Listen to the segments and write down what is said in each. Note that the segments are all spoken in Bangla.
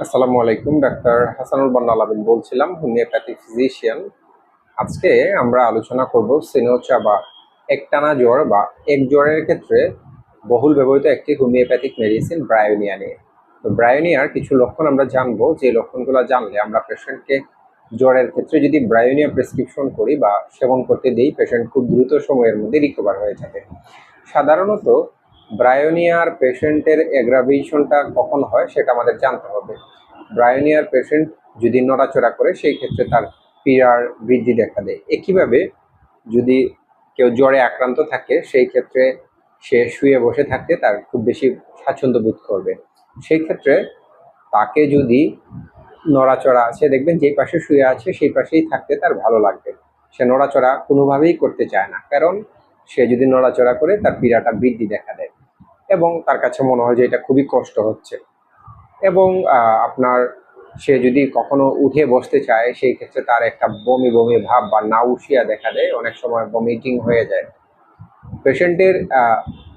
আসসালামু আলাইকুম। ডাক্তার হাসানুল বান্না আলামিন বলছিলাম, হোমিওপ্যাথিক ফিজিশিয়ান। আজকে আমরা আলোচনা করব সিনোচা বা একটানা জ্বর বা এক জ্বরের ক্ষেত্রে বহুল ব্যবহৃত একটি হোমিওপ্যাথিক মেডিসিন ব্রায়োনিয়া নিয়ে। তো ব্রায়োনিয়ার কিছু লক্ষণ আমরা জানবো, যে লক্ষণগুলো জানলে আমরা পেশেন্টকে জ্বরের ক্ষেত্রে যদি ব্রায়োনিয়া প্রেসক্রিপশন করি বা সেবন করতে দিই, পেশেন্ট খুব দ্রুত সময়ের মধ্যে রিকভার হয়ে যাবে। সাধারণত ব্রায়োনিয়ার পেশেন্টের অ্যাগ্রাভেশনটা কখন হয় সেটা আমাদের জানতে হবে। ব্রায়োনিয়ার পেশেন্ট যদি নড়াচড়া করে সেই ক্ষেত্রে তার পীড়ার বৃদ্ধি দেখা দেয়। একইভাবে যদি কেউ জ্বরে আক্রান্ত থাকে সেই ক্ষেত্রে সে শুয়ে বসে থাকতে তার খুব বেশি স্বাচ্ছন্দ্য বোধ করবে। সেই ক্ষেত্রে তাকে যদি নড়াচড়া আছে, দেখবেন যেই পাশে শুয়ে আছে সেই পাশেই থাকতে তার ভালো লাগবে। সে নড়াচড়া কোনোভাবেই করতে চায় না, কারণ সে যদি নড়াচড়া করে তার পীড়াটা বৃদ্ধি দেখা দেয় এবং তার কাছে মনে হয় যে এটা খুবই কষ্ট হচ্ছে। এবং আপনার সে যদি কখনো উঠে বসতে চায় সেই ক্ষেত্রে তার একটা বমি বমি ভাব বা নাউশিয়া দেখা দেয়, অনেক সময় ভমিটিং হয়ে যায়। পেশেন্টের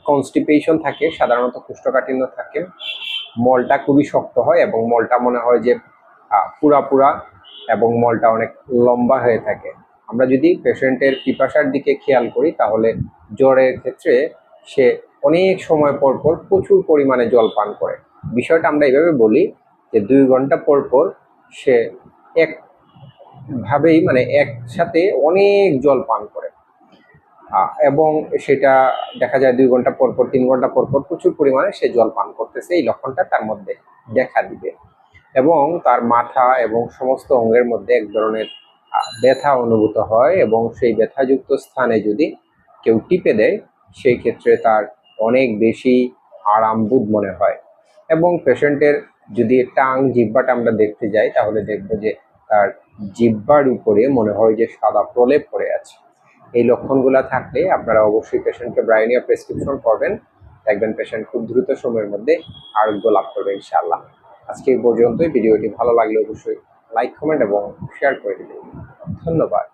কনস্টিপেশন থাকে, সাধারণত কোষ্ঠকাঠিন্য থাকে, মলটা খুবই শক্ত হয় এবং মলটা মনে হয় যে পুরা পুরা এবং মলটা অনেক লম্বা হয়ে থাকে। আমরা যদি পেশেন্টের পিপাসার দিকে খেয়াল করি তাহলে জ্বরের ক্ষেত্রে সে অনেক সময় পর পর প্রচুর পরিমাণে জল পান করে। বিষয়টা আমরা এইভাবে বলি যে 2 ঘন্টা পর পর সে একভাবেই মানে একসাথে অনেক জল পান করে। এবং সেটা দেখা যায় 2 ঘন্টা পর পর, 3 ঘন্টা পর পর প্রচুর পরিমাণে সে জল পান করতেছে। এই লক্ষণটা তার মধ্যে দেখা দিবে এবং তার মাথা এবং সমস্ত অঙ্গের মধ্যে এক ধরনের ব্যথা অনুভূত হয় এবং সেই ব্যথাযুক্ত স্থানে যদি কেউ টিপে দেয় সেই ক্ষেত্রে তার অনেক বেশি আরামবোধ মনে হয়। এবং পেশেন্টের যদি জিহ্বাটা আমরা দেখতে যাই তাহলে দেখবো যে তার জিহ্বার উপরে মনে হয় যে সাদা প্রলেপ পড়ে আছে। এই লক্ষণগুলো থাকলে আপনারা অবশ্যই পেশেন্টকে ব্রায়োনিয়া প্রেসক্রিপশন করবেন। দেখবেন পেশেন্ট খুব দ্রুত সময়ের মধ্যে আরোগ্য লাভ করবে ইনশাআল্লাহ। আজকে এই পর্যন্তই। ভিডিওটি ভালো লাগলে অবশ্যই লাইক, কমেন্ট এবং শেয়ার করে দিবেন। ধন্যবাদ।